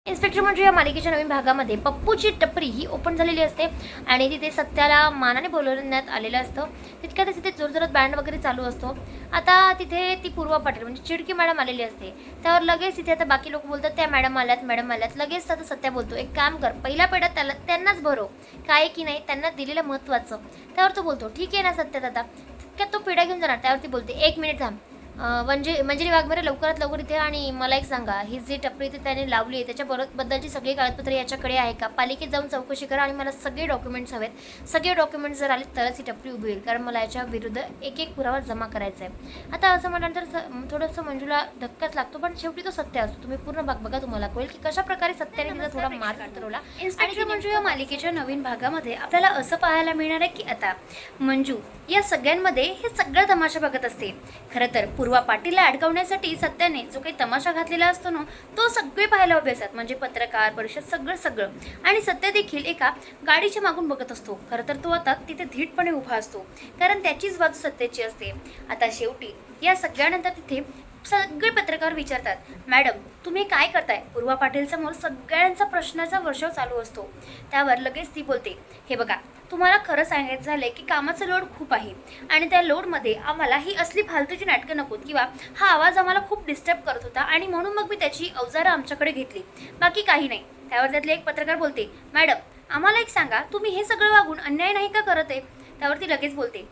Inspector Manju या मालिकेच्या नवीन भागामध्ये पप्पूची टपरी ही ओपन झालेली असते आणि तिथे सत्याला मानाने बोलवण्यात आलेलं असतं. तितक्यातच तिथे जोरजोरात बँड वगैरे चालू असतो. आता तिथे ती पूर्वा पाटील म्हणजे चिडकी मॅडम आलेली असते. त्यावर लगेच तिथे आता बाकी लोक बोलतात त्या मॅडम आल्यात. लगेच आता सत्या बोलतो एक काम कर, पहिल्या पेढ्यात त्यांनाच भरव, काय की नाही त्यांना दिलेलं महत्त्वाचं. त्यावर तो बोलतो ठीक आहे ना सत्या दादा. तितक्यात तो पेढा घेऊन जाणार. त्यावरती बोलते एक मिनिट थांब, मंजिरी वाघमारे लवकरात लवकर इथे आणि मला एक सांगा, ही जी टपरी इथे त्याने लावली आहे त्याच्याबद्दलची सगळी कागदपत्रे याच्याकडे आहे का? पालिकेत जाऊन चौकशी करा आणि मला सगळे डॉक्युमेंट्स हवेत. सगळे डॉक्युमेंट्स जर आले तरच ही टपरी उभी होईल, कारण मला याच्या विरुद्ध एक एक पुरावा जमा करायचा आहे. आता असं म्हटल्यानंतर थोडंसं मंजूला धक्काच लागतो, पण शेवटी तो सत्य असतो. तुम्ही पूर्ण बघा, तुम्हाला कळेल की कशा प्रकारे सत्याने तिचा थोडा मार्ग उतरवला. इन्स्पेक्टर मंजू या मालिकेच्या नवीन भागामध्ये आपल्याला असं पाहायला मिळणार आहे की आता मंजू या सगळ्यांमध्ये हे सगळं तमाशा बघत असते. खरं तर पूर्वा पाटीलला अडकवण्यासाठी सत्याने जो काही तमाशा घातलेला असतो ना, तो सगळे पाहायला उभे असतात, म्हणजे पत्रकार परिषद सगळं. आणि सत्य देखील एका गाडीच्या मागून बघत असतो. खरं तर तो आता तिथे धीटपणे उभा असतो, कारण त्याचीच बाजू सत्याची असते. आता शेवटी या सगळ्यानंतर तिथे सगळे पत्रकार विचारतात, मॅडम तुम्ही काय करताय? पूर्वा पाटील समोर सगळ्यांचा प्रश्नाचा वर्षाव चालू असतो. त्यावर लगेच ती बोलते, हे बघा तुम्हाला खरं सांगायचं झालंय की कामाचं लोड खूप आहे आणि त्या लोडमध्ये आम्हाला ही असली फालतूची नाटकं नकोत, किंवा हा आवाज आम्हाला खूप डिस्टर्ब करत होता आणि म्हणून मग मी त्याची अवजारं आमच्याकडे घेतली, बाकी काही नाही. त्यावर त्यातले एक पत्रकार बोलते, मॅडम आम्हाला एक सांगा, तुम्ही हे सगळं वागून अन्याय नाही का करत आहे? त्यावर ती लगेच बोलते,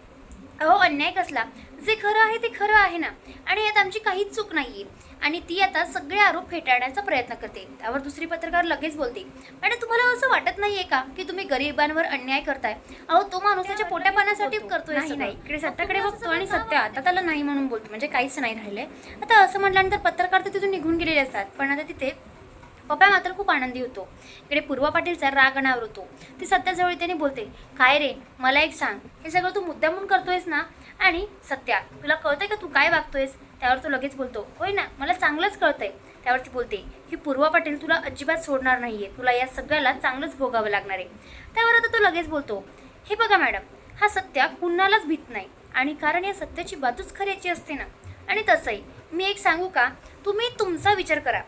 अहो अन्याय कसला, जे खरं आहे ते खरं आहे ना, आणि यात आमची काहीच चूक नाही आहे. आणि ती आता सगळे आरोप फेटाळण्याचा प्रयत्न करते. त्यावर दुसरी पत्रकार लगेच बोलते, मॅडम तुम्हाला असं वाटत नाहीये का की तुम्ही गरिबांवर अन्याय करताय? अहो तो माणूस त्याच्या पोट्या पाण्यासाठी करतोय. नाही, इकडे सत्याकडे बघतो आणि सत्य आता त्याला नाही म्हणून बोलतो, म्हणजे काहीच नाही राहिले. आता असं म्हटल्यानंतर पत्रकार तर तिथून निघून गेलेले असतात, पण आता तिथे पप्पा मात्र खूप आनंदी होतो. इकडे पूर्वा पाटीलचा राग अनावर होतो. ती सत्याजवळ त्याने बोलते, काय रे मला एक सांग, हे सगळं तू मुद्दामून करतोयस ना? आणि सत्या तुला कळतंय का तू काय वागतोयस? त्यावर तो लगेच बोलतो, होय ना मला चांगलंच कळतंय. त्यावरती बोलते, ही पूर्वा पाटील तुला अजिबात सोडणार नाहीये, तुला या सगळ्याला चांगलंच भोगावं लागणार आहे. त्यावर आता तो लगेच बोलतो, हे बघा मॅडम, हा सत्या कुणालाच भीत नाही, आणि कारण या सत्याची बाजूच खऱ्याची असते ना. आणि तसंही मी एक सांगू का, तुम्ही तुमचा विचार करा.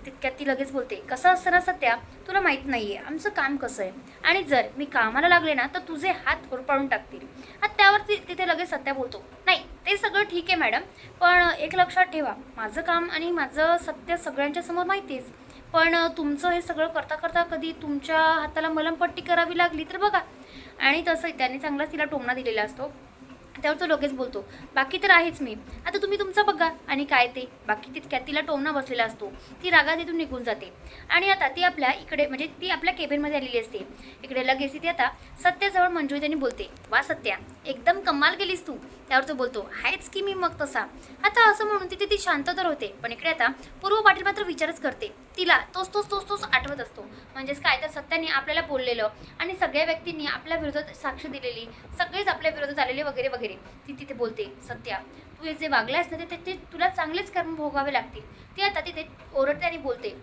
तितक्यात ती लगेच बोलते, कसं असतं ना सत्या, तुला माहीत नाही आहे आमचं काम कसं आहे, आणि जर मी कामाला लागले ना तर तुझे हात होरपाळून टाकतील. त्यावरती तिथे लगेच सत्या बोलतो, नाही ते सगळं ठीक आहे मॅडम, पण एक लक्षात ठेवा, माझं काम आणि माझं सत्य सगळ्यांच्या समोर माहितीच, पण तुमचं हे सगळं करता करता कधी तुमच्या हाताला मलमपट्टी करावी लागली तर बघा. आणि तसंही त्याने चांगलाच तिला टोमणा दिलेला असतो. त्यावर तो लगेच बोलतो, बाकी तर आहेच मी, आता तुम्ही तुमचं बघा. आणि काय ते बाकी तितक्यात तिला टोमणा बसलेला असतो. ती रागात तिथून निघून जाते आणि आता ती आपल्या इकडे म्हणजे ती आपल्या केबिनमध्ये आलेली असते. इकडे लगेच ती आता सत्याजवळ मंजू त्यांनी बोलते, वा सत्या एकदम कमाल केलीस तू. त्यावर तो बोलतो, हायच की मी मग तसा. आता असं म्हणून तिथे ती शांत तर होते, पण इकडे आता पूर्व पाटील मात्र विचारच करते. तिला तोच आठवत असतो, म्हणजेच काय तर सत्याने आपल्याला बोललेलं आणि सगळ्या व्यक्तींनी आपल्या विरोधात साक्ष दिलेली, सगळेच आपल्या विरोधात आलेले वगैरे वगैरे. ती तिथे बोलते, सत्या तू जे वागलास ना ते तुला चांगलेच कर्म भोगावे लागतील. ती आता तिथे ओरडते आणि बोलते,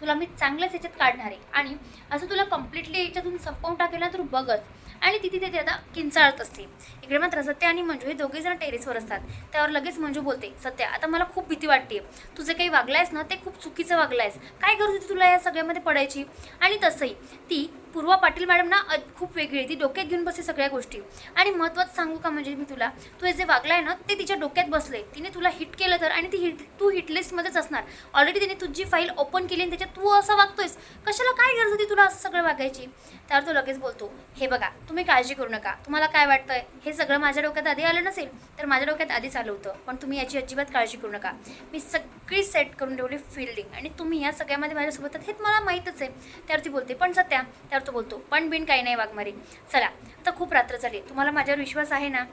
तुला मी चांगलंच याच्यात काढणार आहे, आणि असं तुला कम्प्लिटली याच्यातून संपवून टाकेल ना तर बघच. आणि ती तिथे आता किंचाळत असते. इकडे मात्र सत्या आणि मंजू हे दोघेजण टेरेसवर असतात. त्यावर लगेच मंजू बोलते, सत्या आता मला खूप भीती वाटते, तुझे काही वागलायस ना ते खूप चुकीचं वागलायस, काय गरज होती तुला या सगळ्यामध्ये पडायची? आणि तसंही ती पूर्वा पाटील मॅडम ना खूप वेगळी आहे, ती डोक्यात घेऊन बसते सगळ्या गोष्टी. आणि महत्त्वाचं सांगू का, म्हणजे मी तुला, तू हे जे वागलाय ना ते तिच्या डोक्यात बसले, तिने तुला हिट केलं तर, आणि तू हिट लिस्टमध्येच असणार. ऑलरेडी तिने तुझी फाईल ओपन केली आणि त्याच्यात तू असं वागतोयस, कशाला काय गरज होती तुला असं सगळं वागायची? त्यावर तो लगेच बोलतो, हे बघा तुम्ही काळजी करू नका, तुम्हाला काय वाटतंय हे सगळं माझ्या डोक्यात आधी आलं नसेल तर माझ्या डोक्यात आधीच आलं होतं, पण तुम्ही याची अजिबात काळजी करू नका, मी सगळी सेट करून ठेवली फिल्डिंग, आणि तुम्ही या सगळ्यामध्ये माझ्यासोबत हे मला माहीतच आहे. त्यावरती बोलते, पण सत्या. त्यावर तो बोलतो, पण बिन काही नाही वाघमारे, चला आता खूप रात्र झाली, तुम्हाला माझ्यावर विश्वास आहे ना,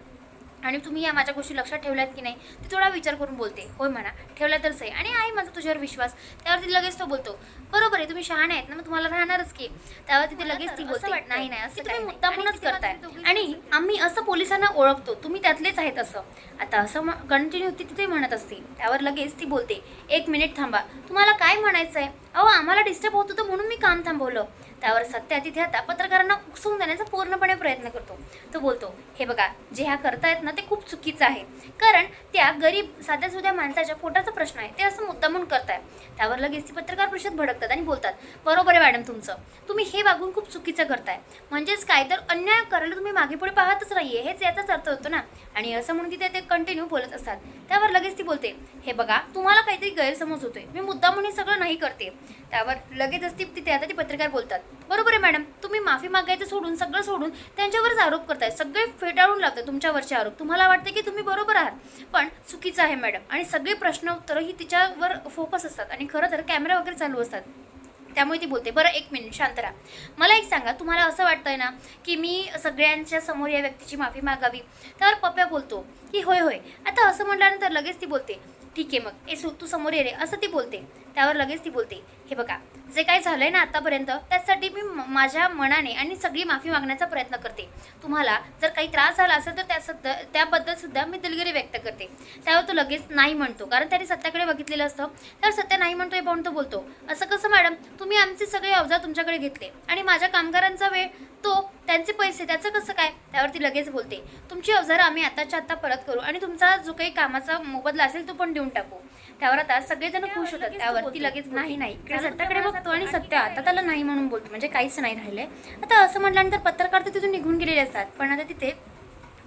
आणि तुम्ही या माझ्या गोष्टी लक्षात ठेवल्यात की नाही? ती थोडा विचार करून बोलते, होय म्हणा ठेवला तर सही, आणि आहे माझा तुझ्यावर विश्वास. त्यावरती लगेच तो बोलतो, बरोबर आहे तुम्ही शहाणे आहेत ना, मग तुम्हाला राहणारच की. त्यावर तिथे लगेच ती बोलते, नाही असं तुम्ही मुद्दामूनच करताय, आणि आम्ही असं पोलिसांना ओळखतो, तुम्ही त्यातलेच आहेत असं. आता असं कंटिन्यू ती तिथे म्हणत असते. त्यावर लगेच ती बोलते, एक मिनिट थांबा, तुम्हाला काय म्हणायचं आहे? अहो आम्हाला डिस्टर्ब होत होतं म्हणून मी काम थांबवलं. त्यावर सत्या तिथे आता पत्रकारांना उकसवून देण्याचा पूर्णपणे प्रयत्न करतो. तो बोलतो, हे बघा जे ह्या करतायत ना ते खूप चुकीचं आहे, कारण त्या गरीब साध्या सुध्या माणसाच्या पोटाचा प्रश्न आहे, ते असं मुद्दामून करताय. त्यावर लगेच ती पत्रकार परिषद भडकतात आणि बोलतात, बरोबर आहे मॅडम तुमचं, तुम्ही हे वागून खूप चुकीचं करताय. म्हणजेच काय तर अन्याय करायला तुम्ही मागे पुढे पाहतच नाहीये, हेच याचाच अर्थ होतो ना. आणि असं म्हणून तिथे ते कंटिन्यू बोलत असतात. त्यावर लगेच ती बोलते, हे बघा तुम्हाला काहीतरी गैरसमज होतोय, मी मुद्दामून हे सगळं नाही करते. त्यावर लगेचच तिथे आता ती पत्रकार बोलतात, बरोबर आहे मॅडम, तुम्ही माफी मागायचं सोडून सगळं सोडून त्यांच्यावरच आरोप करताय, सगळे फेटाळून लावताय तुमच्यावरचे आरोप. तुम्हाला वाटते की तुम्ही बरोबर आहात, पण चुकीचं आहे मॅडम. आणि सगळे प्रश्न उत्तरं ही तिच्यावर फोकस असतात आणि खरं तर कॅमेरा वगैरे चालू असतात. त्यामुळे ती बोलते, बरं एक मिनिट शांत राहा, मला एक सांगा, तुम्हाला असं वाटतंय ना की मी सगळ्यांच्या समोर या व्यक्तीची माफी मागावी? त्यावर पप्प्या बोलतो की होय होय. आता असं म्हटल्यानंतर लगेच ती बोलते, ठीक आहे मग येसू तू समोर ये रे, असं ती बोलते. त्यावर लगेच ती बोलते, हे बघा जे काही झालंय ना आतापर्यंत त्यासाठी मी माझ्या मनाने आणि सगळी माफी मागण्याचा प्रयत्न करते. तुम्हाला जर काही त्रास झाला असेल तर त्याबद्दल सुद्धा मी दिलगिरी व्यक्त करते. त्यावर तो लगेच नाही म्हणतो, कारण त्याने सत्याकडे बघितलेलं असतं. त्यावर सत्या नाही म्हणतोय पण तो बोलतो, असं कसं मॅडम, तुम्ही आमचे सगळे अवजार तुमच्याकडे घेतले आणि माझ्या कामगारांचा वेळ तो त्यांचे पैसे त्याचं कसं काय? त्यावरती लगेच बोलते, तुमची अवजारं आम्ही आताच्या आत्ता परत करू आणि तुमचा जो काही कामाचा मोबदला असेल तो पण देऊन टाकू. त्यावर आता सगळेजण खुश होतात. त्यावर ती लगेच नाही इकडे सत्याकडे बघतो आणि सत्य आता त्याला नाही म्हणून बोलतो, म्हणजे काहीच नाही राहिले. आता असं म्हटल्यानंतर पत्रकार तर तिथून निघून गेलेले असतात, पण आता तिथे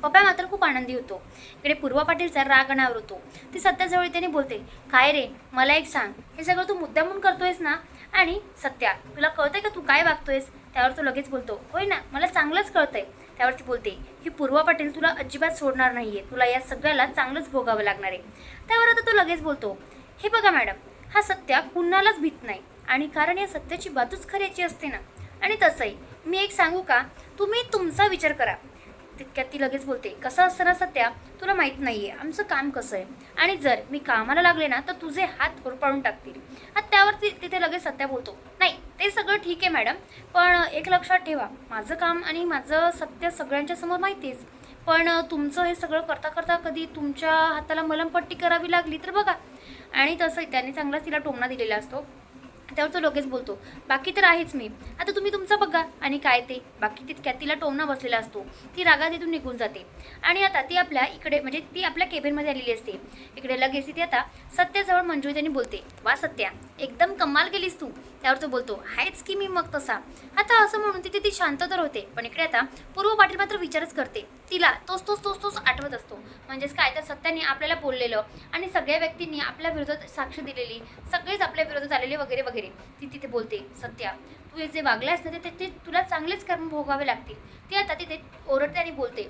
पप्पा मात्र खूप आनंदी होतो. इकडे पूर्वा पाटीलचा राग अनावर होतो. ती सत्याजवळ त्याने बोलते, काय रे मला एक सांग, हे सगळं तू मुद्दामून करतोयस ना? आणि सत्या तुला कळतंय का तू काय वागतोयस? त्यावर तो लगेच बोलतो, होय ना मला चांगलंच कळतंय. त्यावरती बोलते की पूर्वा पाटील तुला अजिबात सोडणार नाहीये, तुला या सगळ्याला चांगलंच भोगावं लागणार आहे. त्यावर आता तो लगेच बोलतो, हे बघा मॅडम, हा सत्या कुणालाच भीत नाही, आणि कारण या सत्याची बाजूच खऱ्याची असते ना. आणि तसंही मी एक सांगू का, तुम्ही तुमचा विचार करा. तितक्यात ती लगेच बोलते, कसं असतं ना सत्या, तुला माहीत नाही आहे आमचं काम कसं आहे, आणि जर मी कामाला लागले ना तर तुझे हात पाडून टाकतील. आता त्यावरती तिथे लगेच सत्या बोलतो, नाही ते सगळं ठीक आहे मॅडम, पण एक लक्षात ठेवा, माझं काम आणि माझं सत्य सगळ्यांच्या समोर माहितीच, पण तुमचं हे सगळं करता करता कधी तुमच्या हाताला मलमपट्टी करावी लागली तर बघा. आणि तसंही त्याने चांगलाच तिला टोमणा दिलेला असतो. त्यावर तो लगेच बोलतो, बाकी तर आहेच मी, आता तुम्ही तुमचं बघा. आणि काय ते बाकी तितक्यात तिला टोमणा बसलेला असतो. ती रागात इथून निघून जाते आणि आता ती आपल्या इकडे म्हणजे ती आपल्या केबिनमध्ये आलेली असते. इकडे लगेच ती आता सत्याजवळ मंजू त्यांनी बोलते, वा सत्या एकदम कमाल केलीस तू. त्यावर तो बोलतो, आहेच की मी मग तसा. आता असं म्हणून तिथे ती शांत तर होते, पण इकडे आता पूर्व पाटील मात्र विचारच करते. तिला तोच आठवत असतो. म्हणजेच काय तर सत्याने आपल्याला बोललेलं आणि सगळ्या व्यक्तींनी आपल्या विरोधात साक्ष दिलेली, सगळेच आपल्या विरोधात आलेले वगैरे वगैरे. ती तिथे बोलते, सत्या तू हे जे वागलास ना ते तुला चांगलेच कर्म भोगावे लागतील. ती आता तिथे ओरडते आणि बोलते,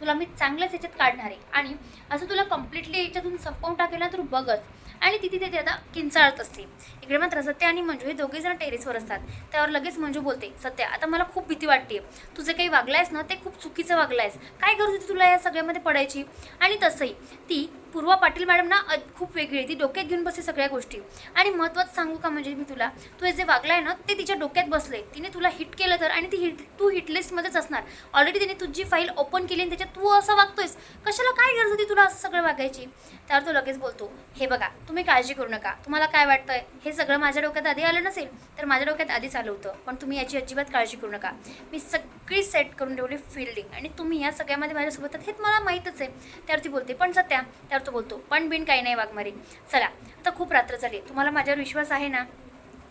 तुला मी चांगलंच याच्यात काढणार आहे आणि असं तुला कम्प्लिटली याच्यातून संपवून टाकेल ना तर बघच. आणि ती तिथे आता किंचाळत असते. इकडे मात्र सत्या आणि मंजू हे दोघे जण टेरेसवर असतात. त्यावर लगेच मंजू बोलते, सत्या आता मला खूप भीती वाटते, तू जे काही वागलायस ना ते खूप चुकीचं वागलायस, काय गरज होती तुला या सगळ्यामध्ये पडायची? आणि तसंही ती पूर्वा पाटील मॅडम ना खूप वेगळी, ती डोक्यात घेऊन बसते सगळ्या गोष्टी. आणि महत्त्वाचं सांगू का, म्हणजे मी तुला तू हे जे वागलाय ना ते तिच्या डोक्यात बसले, तिने तुला हिट केलं तर, आणि ती तू हिटलिस्टमध्येच असणार. ऑलरेडी तिने तुझी फाईल ओपन केली आणि त्याच्यात तू असं वागतोयस, कशाला काय गरज होती तुला असं सगळं वागायची? त्यावर तो लगेच बोलतो, हे बघा तुम्ही काळजी करू नका, तुम्हाला काय वाटतंय हे सगळं माझ्या डोक्यात आधी आलं नसेल तर माझ्या डोक्यात आधीच आलं होतं, पण तुम्ही याची अजिबात काळजी करू नका, मी सगळी सेट करून ठेवली फिल्डिंग, आणि तुम्ही या सगळ्यामध्ये माझ्यासोबत हे मला माहीतच आहे. त्यावरती बोलते, पण सत्या. त्यावर तो बोलतो, पण बिन काही नाही वाघमारे, चला आता खूप रात्र झाली, तुम्हाला माझ्यावर विश्वास आहे ना,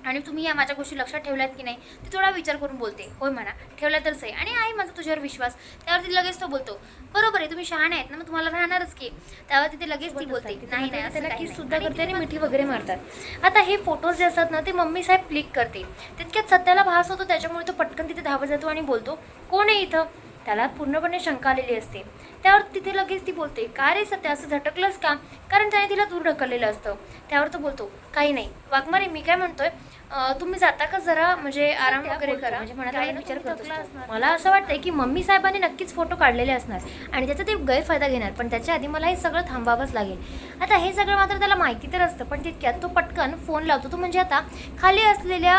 आणि तुम्ही या माझ्या गोष्टी लक्षात ठेवल्यात की नाही? ती थोडा विचार करून बोलते, होय म्हणा ठेवला तरच आहे, आणि आहे माझा तुझ्यावर विश्वास. त्यावरती लगेच तो बोलतो, बरोबर आहे तुम्ही शहाणे आहेत ना, मग तुम्हाला राहणारच की. त्यावर तिथे लगेच ती बोलते, नाही नाही त्याला किस सुद्धा करते आणि मिठी वगैरे मारतात. आता हे फोटोज जे असतात ना ते मम्मी साहेब क्लिक करते. तितक्यात सत्याला भास होतो, त्याच्यामुळे तो पटकन तिथे धावत जातो आणि बोलतो, कोण आहे इथं? त्याला पूर्णपणे शंका आलेली असते. त्यावर तिथे लगेच ती बोलते, का रे सत्या असं झटकलंस का? कारण त्याने तिला दूर ढकललेलं असतं. त्यावर तो बोलतो, काही नाही वाघमारे, मी काय म्हणतोय, तुम्ही जाता का जरा म्हणजे आराम वगैरे करा. म्हणजे मनात काही विचार करत असतो, मला असं वाटतंय की मम्मी साहेबांनी नक्कीच फोटो काढलेले असणार आणि त्याचा ते गैरफायदा घेणार, पण त्याच्या आधी मला हे सगळं थांबावंच लागेल. आता हे सगळं मात्र त्याला माहिती तर असतं, पण तितक्यात तो पटकन फोन लावतो. तो म्हणजे आता खाली असलेल्या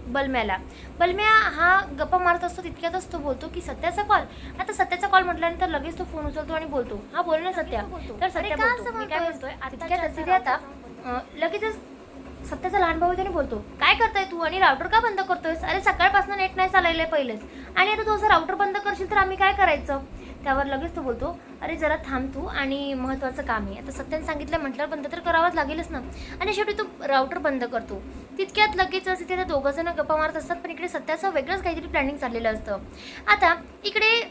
बलम्या हा गप्पा मारत असतो. तितक्यातच तो बोलतो की सत्याचा कॉल. आता सत्याचा कॉल म्हटल्यानंतर लगेच तो फोन उचलतो आणि बोलतो, हा बोल ना सत्या. तर सत्या बोलतो, मी काय म्हणतोय, तितक्यातच तिथे आता लगेचच सत्याचा लहान भाऊ त्याने बोलतो, काय करताय तू आणि राऊटर का बंद करतोयस? अरे सकाळपासून नेट नाही चाललेलं पहिलेच, आणि आता तू असं राऊटर बंद करशील तर आम्ही काय करायचं? त्यावर लगेच तो बोलतो, अरे जरा थांब तू, आणि महत्त्वाचं काम आहे. आता सत्याने सांगितलं म्हटलं बंद तर करावंच लागेलच ना. आणि शेवटी तो राऊटर बंद करतो. तितक्यात लगेच तिथे ते दोघं जण गप्पा मारत असतात, पण इकडे सत्याचं वेगळंच काहीतरी प्लॅनिंग चाललेलं असतं. आता इकडे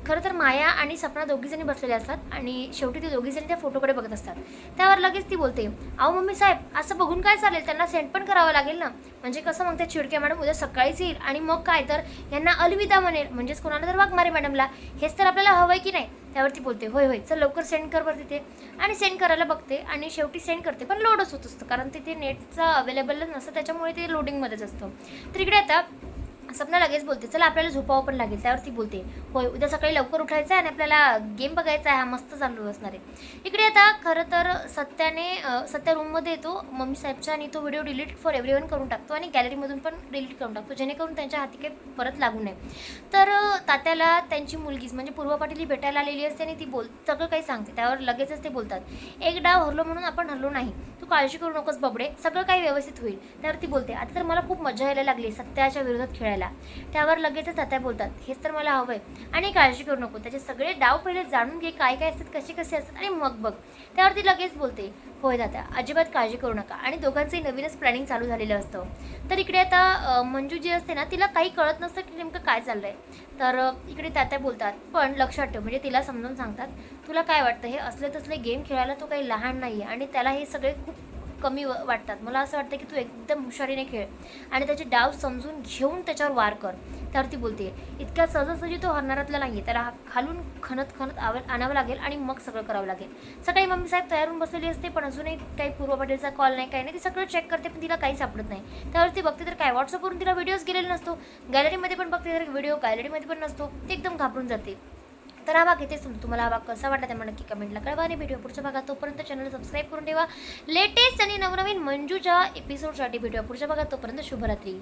खरं तर माया आणि सपना दोघीजणी बसलेल्या असतात, आणि शेवटी ते दोघीजणी त्या फोटोकडे बघत असतात. त्यावर लगेच ती बोलते, अहो मम्मी साहेब असं बघून काय चालेल, त्यांना सेंड पण करावं लागेल ना. म्हणजे कसं मग त्या चिडक्या मॅडम उद्या सकाळीच येईल आणि मग काय तर यांना अलविदा म्हणेल, म्हणजेच कोणाला तर वाघमारे मॅडमला. हेच तर आपल्याला हवं आहे की नाही? त्यावरती बोलते, होय होय चल लवकर सेंड कर बरं तिथे. आणि सेंड करायला बघते आणि शेवटी सेंड करते, पण लोडच होत असतं कारण तिथे नेटचं अवेलेबलच नसतं, त्याच्यामुळे ते लोडिंगमध्येच असतं. तर इकडे आता सपना लगेच बोलते, चला आपल्याला झोपावं पण लागेल. त्यावरती बोलते, होय उद्या सकाळी लवकर उठायचं आहे आणि आपल्याला गेम बघायचा आहे, हा मस्त चालू असणार आहे. इकडे आता खरं तर सत्या रूममध्ये येतो मम्मी साहेबच्या, आणि तो व्हिडिओ डिलीट फॉर एव्हरीवन करून टाकतो आणि गॅलरीमधून पण डिलीट करून टाकतो, जेणेकरून त्यांच्या हाती काही परत लागू नये. तर तात्याला त्यांची मुलगीच म्हणजे पूर्वा पाटील ही भेटायला आलेली असते आणि ती सगळं काही सांगते. त्यावर लगेचच ते बोलतात, एक डाव हरलो म्हणून आपण हरलो नाही, तू काळजी करू नकोस बबडे, सगळं काही व्यवस्थित होईल. त्यावर ती बोलते, आता तर मला खूप मजा यायला लागली सत्याच्या विरोधात खेळायला. त्यावर लगेचच तात्या बोलतात, हेच तर मला हवंय, आणि काळजी करू नको, त्याचे सगळे डाव पहिले जाणून घे, काय काय असतात, कसे कसे असतात, आणि मग बघ. त्यावरती लगेच बोलते, होय तात्या अजिबात काळजी करू नका. आणि दोघांचंही नवीनच प्लॅनिंग चालू झालेलं असतं. तर इकडे आता मंजू जी असते ना, तिला काही कळत नसतं की नेमकं काय चाललंय. तर इकडे तात्या बोलतात, पण लक्षात ठेव, म्हणजे तिला समजून सांगतात, तुला काय वाटतं हे असले तसले गेम खेळायला तो काही लहान नाही आहे, आणि त्याला हे सगळे खूप कमी वाटतात. मला असं वाटतं की तू एकदम हुशारीने खेळ आणि त्याचे डाव समजून घेऊन त्याच्यावर वार कर. त्यावरती बोलते, इतक्या सहजासहजी तो हरणारातला नाही आहे, त्याला खालून खणत आणावं लागेल आणि मग सगळं करावं लागेल. सकाळी मम्मी साहेब तयार होऊन बसलेली असते, पण अजूनही काही पूर्वा पाटीलचा कॉल नाही, काही नाही. ती सगळं चेक करते, पण तिला काही सापडत नाही. त्यावरती बघते तर काय, व्हॉट्सअपवरून तिला व्हिडिओज गेलेला नसतो, गॅलरीमध्ये पण बघते तर व्हिडिओ गॅलरीमध्ये पण नसतो. ती एकदम घाबरून जाते. तर हा भाग इथेच तुम्हाला हा भाग कसा वाटला त्यामुळे नक्की कमेंटला कळवा, आणि व्हिडिओ पुढच्या भागात तोपर्यंत चॅनल सबस्क्राईब करून ठेवा. लेटेस्ट आणि नवनवीन मंजूच्या एपिसोडसाठी व्हिडिओ पुढच्या भागात, तोपर्यंत शुभरात्री.